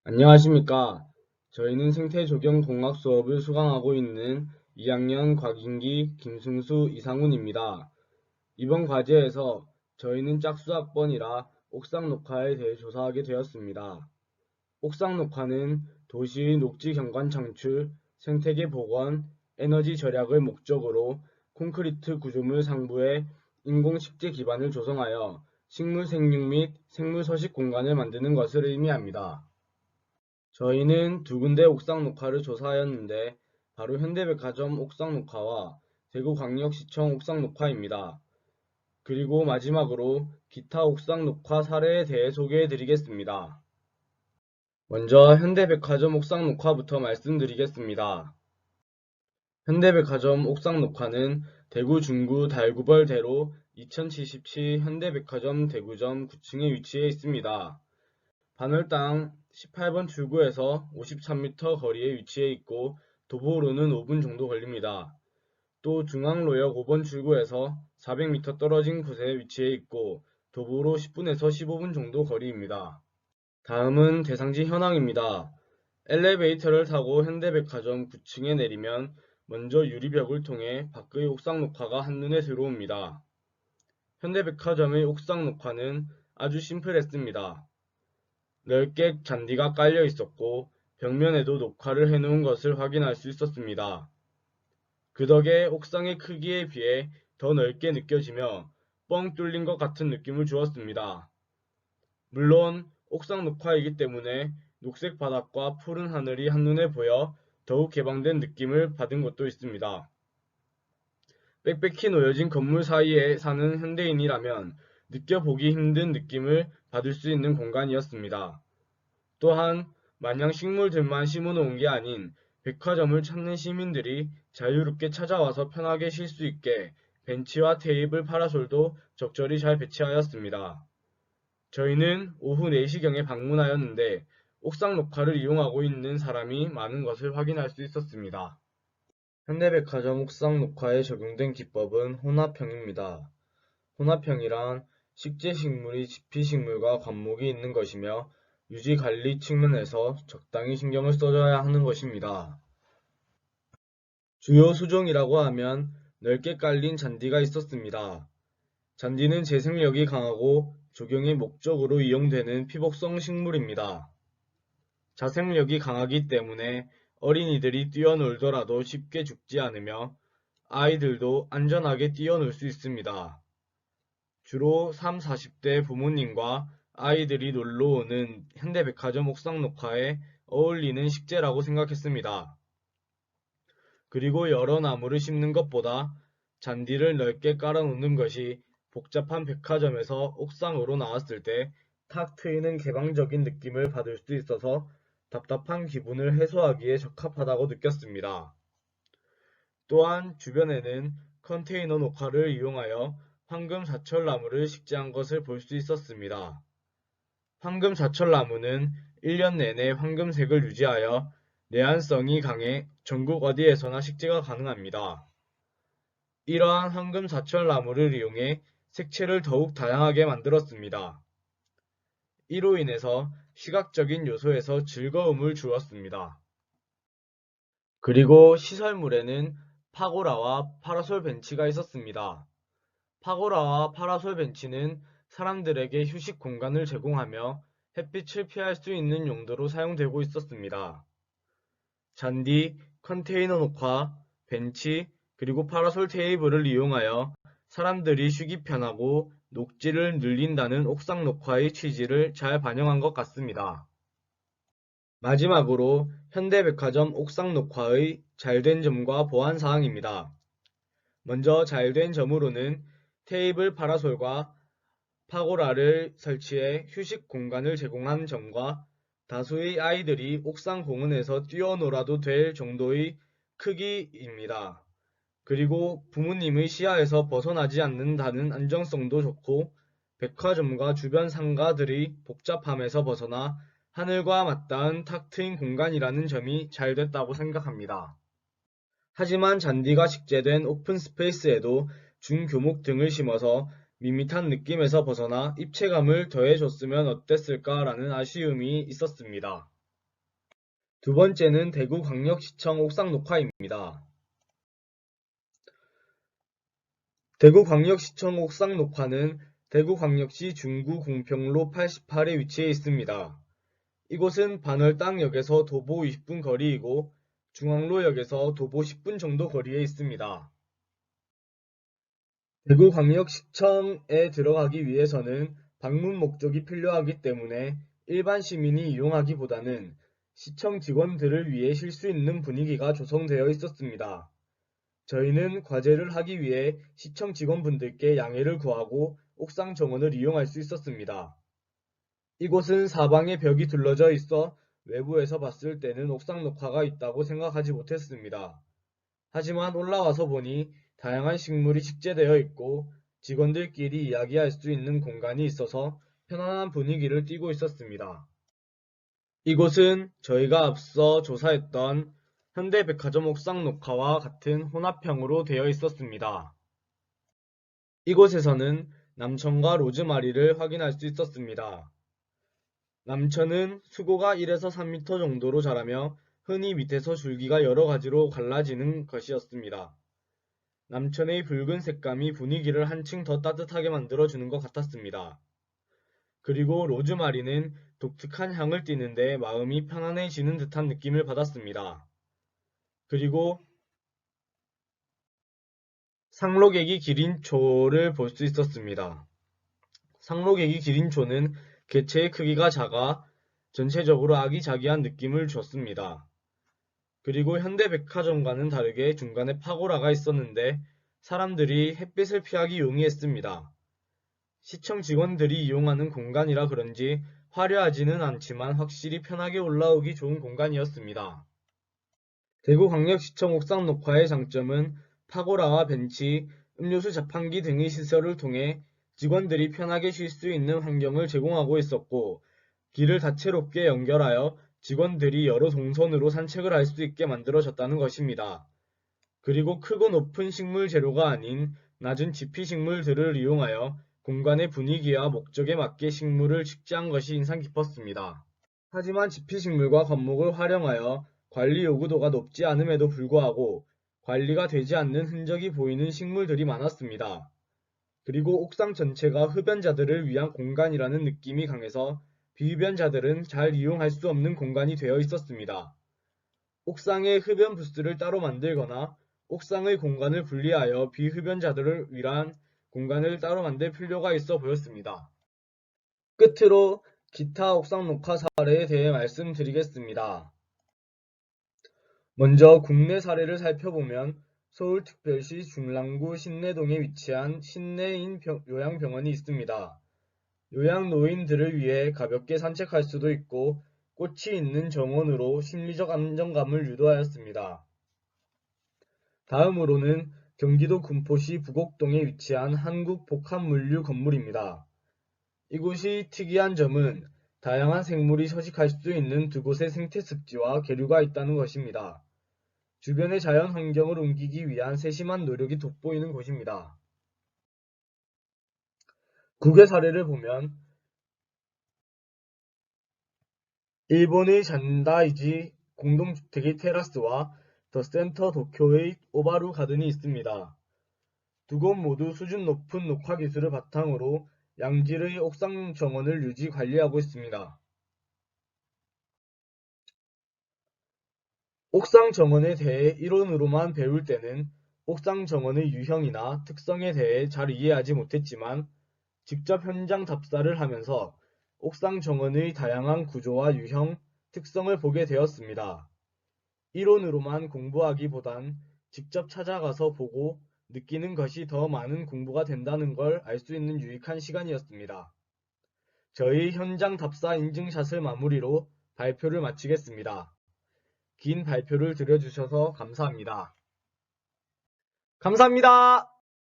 안녕하십니까. 저희는 생태조경공학 수업을 수강하고 있는 2학년 곽인기, 김승수, 이상훈입니다. 이번 과제에서 저희는 짝수학번이라 옥상 녹화에 대해 조사하게 되었습니다. 옥상 녹화는 도시의 녹지 경관 창출, 생태계 복원, 에너지 절약을 목적으로 콘크리트 구조물 상부에 인공 식재 기반을 조성하여 식물 생육 및 생물 서식 공간을 만드는 것을 의미합니다. 저희는 두 군데 옥상 녹화를 조사하였는데 바로 현대백화점 옥상 녹화와 대구광역시청 옥상 녹화입니다. 그리고 마지막으로 기타 옥상 녹화 사례에 대해 소개해 드리겠습니다. 먼저 현대백화점 옥상 녹화부터 말씀드리겠습니다. 현대백화점 옥상 녹화는 대구 중구 달구벌대로 2077 현대백화점 대구점 9층에 위치해 있습니다. 반월당 18번 출구에서 53m 거리에 위치해 있고 도보로는 5분 정도 걸립니다. 또 중앙로역 5번 출구에서 400m 떨어진 곳에 위치해 있고 도보로 10분에서 15분 정도 거리입니다. 다음은 대상지 현황입니다. 엘리베이터를 타고 현대백화점 9층에 내리면 먼저 유리벽을 통해 밖의 옥상 녹화가 한눈에 들어옵니다. 현대백화점의 옥상 녹화는 아주 심플했습니다. 넓게 잔디가 깔려 있었고 벽면에도 녹화를 해놓은 것을 확인할 수 있었습니다. 그 덕에 옥상의 크기에 비해 더 넓게 느껴지며 뻥 뚫린 것 같은 느낌을 주었습니다. 물론 옥상 녹화이기 때문에 녹색 바닥과 푸른 하늘이 한눈에 보여 더욱 개방된 느낌을 받은 것도 있습니다. 빽빽히 놓여진 건물 사이에 사는 현대인이라면 느껴보기 힘든 느낌을 받을 수 있는 공간이었습니다. 또한 마냥 식물들만 심어놓은 게 아닌 백화점을 찾는 시민들이 자유롭게 찾아와서 편하게 쉴 수 있게 벤치와 테이블, 파라솔도 적절히 잘 배치하였습니다. 저희는 오후 4시경에 방문하였는데 옥상 녹화를 이용하고 있는 사람이 많은 것을 확인할 수 있었습니다. 현대백화점 옥상 녹화에 적용된 기법은 혼합형입니다. 혼합형이란 식재식물이 지피식물과 관목이 있는 것이며 유지관리 측면에서 적당히 신경을 써줘야 하는 것입니다. 주요 수종이라고 하면 넓게 깔린 잔디가 있었습니다. 잔디는 재생력이 강하고 조경의 목적으로 이용되는 피복성 식물입니다. 자생력이 강하기 때문에 어린이들이 뛰어놀더라도 쉽게 죽지 않으며 아이들도 안전하게 뛰어놀 수 있습니다. 주로 3, 40대 부모님과 아이들이 놀러오는 현대백화점 옥상 녹화에 어울리는 식재라고 생각했습니다. 그리고 여러 나무를 심는 것보다 잔디를 넓게 깔아놓는 것이 복잡한 백화점에서 옥상으로 나왔을 때 탁 트이는 개방적인 느낌을 받을 수 있어서 답답한 기분을 해소하기에 적합하다고 느꼈습니다. 또한 주변에는 컨테이너 녹화를 이용하여 황금사철나무를 식재한 것을 볼 수 있었습니다. 황금사철나무는 1년 내내 황금색을 유지하여 내한성이 강해 전국 어디에서나 식재가 가능합니다. 이러한 황금사철나무를 이용해 색채를 더욱 다양하게 만들었습니다. 이로 인해서 시각적인 요소에서 즐거움을 주었습니다. 그리고 시설물에는 파고라와 파라솔 벤치가 있었습니다. 파고라와 파라솔 벤치는 사람들에게 휴식 공간을 제공하며 햇빛을 피할 수 있는 용도로 사용되고 있었습니다. 잔디, 컨테이너 녹화, 벤치, 그리고 파라솔 테이블을 이용하여 사람들이 쉬기 편하고 녹지를 늘린다는 옥상 녹화의 취지를 잘 반영한 것 같습니다. 마지막으로 현대백화점 옥상 녹화의 잘된 점과 보완 사항입니다. 먼저 잘된 점으로는 테이블 파라솔과 파고라를 설치해 휴식 공간을 제공한 점과 다수의 아이들이 옥상 공원에서 뛰어놀아도 될 정도의 크기입니다. 그리고 부모님의 시야에서 벗어나지 않는다는 안정성도 좋고 백화점과 주변 상가들의 복잡함에서 벗어나 하늘과 맞닿은 탁 트인 공간이라는 점이 잘 됐다고 생각합니다. 하지만 잔디가 식재된 오픈 스페이스에도 중교목 등을 심어서 밋밋한 느낌에서 벗어나 입체감을 더해줬으면 어땠을까라는 아쉬움이 있었습니다. 두 번째는 대구광역시청 옥상 녹화입니다. 대구광역시청 옥상 녹화는 대구광역시 중구 공평로 88에 위치해 있습니다. 이곳은 반월당역에서 도보 20분 거리이고 중앙로역에서 도보 10분 정도 거리에 있습니다. 대구광역시청에 들어가기 위해서는 방문 목적이 필요하기 때문에 일반 시민이 이용하기보다는 시청 직원들을 위해 쉴 수 있는 분위기가 조성되어 있었습니다. 저희는 과제를 하기 위해 시청 직원분들께 양해를 구하고 옥상 정원을 이용할 수 있었습니다. 이곳은 사방에 벽이 둘러져 있어 외부에서 봤을 때는 옥상 녹화가 있다고 생각하지 못했습니다. 하지만 올라와서 보니 다양한 식물이 식재되어 있고 직원들끼리 이야기할 수 있는 공간이 있어서 편안한 분위기를 띠고 있었습니다. 이곳은 저희가 앞서 조사했던 현대백화점 옥상 녹화와 같은 혼합형으로 되어 있었습니다. 이곳에서는 남천과 로즈마리를 확인할 수 있었습니다. 남천은 수고가 1에서 3m 정도로 자라며 흔히 밑에서 줄기가 여러 가지로 갈라지는 것이었습니다. 남천의 붉은 색감이 분위기를 한층 더 따뜻하게 만들어주는 것 같았습니다. 그리고 로즈마리는 독특한 향을 띠는데 마음이 편안해지는 듯한 느낌을 받았습니다. 그리고 상록애기 기린초를 볼 수 있었습니다. 상록애기 기린초는 개체의 크기가 작아 전체적으로 아기자기한 느낌을 줬습니다. 그리고 현대백화점과는 다르게 중간에 파고라가 있었는데 사람들이 햇빛을 피하기 용이했습니다. 시청 직원들이 이용하는 공간이라 그런지 화려하지는 않지만 확실히 편하게 올라오기 좋은 공간이었습니다. 대구광역시청 옥상 녹화의 장점은 파고라와 벤치, 음료수 자판기 등의 시설을 통해 직원들이 편하게 쉴 수 있는 환경을 제공하고 있었고 길을 다채롭게 연결하여 직원들이 여러 동선으로 산책을 할 수 있게 만들어졌다는 것입니다. 그리고 크고 높은 식물 재료가 아닌 낮은 지피식물들을 이용하여 공간의 분위기와 목적에 맞게 식물을 식재한 것이 인상 깊었습니다. 하지만 지피식물과 관목을 활용하여 관리 요구도가 높지 않음에도 불구하고 관리가 되지 않는 흔적이 보이는 식물들이 많았습니다. 그리고 옥상 전체가 흡연자들을 위한 공간이라는 느낌이 강해서 비흡연자들은 잘 이용할 수 없는 공간이 되어 있었습니다. 옥상에 흡연 부스를 따로 만들거나 옥상의 공간을 분리하여 비흡연자들을 위한 공간을 따로 만들 필요가 있어 보였습니다. 끝으로 기타 옥상 녹화 사례에 대해 말씀드리겠습니다. 먼저 국내 사례를 살펴보면 서울특별시 중랑구 신내동에 위치한 신내인 요양병원이 있습니다. 요양노인들을 위해 가볍게 산책할 수도 있고 꽃이 있는 정원으로 심리적 안정감을 유도하였습니다. 다음으로는 경기도 군포시 부곡동에 위치한 한국복합물류 건물입니다. 이곳이 특이한 점은 다양한 생물이 서식할 수 있는 두 곳의 생태습지와 계류가 있다는 것입니다. 주변의 자연 환경을 옮기기 위한 세심한 노력이 돋보이는 곳입니다. 국외 사례를 보면 일본의 잔다이지 공동주택의 테라스와 더 센터 도쿄의 오바루 가든이 있습니다. 두 곳 모두 수준 높은 녹화 기술을 바탕으로 양질의 옥상 정원을 유지 관리하고 있습니다. 옥상 정원에 대해 이론으로만 배울 때는 옥상 정원의 유형이나 특성에 대해 잘 이해하지 못했지만 직접 현장 답사를 하면서 옥상 정원의 다양한 구조와 유형, 특성을 보게 되었습니다. 이론으로만 공부하기보단 직접 찾아가서 보고 느끼는 것이 더 많은 공부가 된다는 걸 알 수 있는 유익한 시간이었습니다. 저희 현장 답사 인증샷을 마무리로 발표를 마치겠습니다. 긴 발표를 들어주셔서 감사합니다. 감사합니다.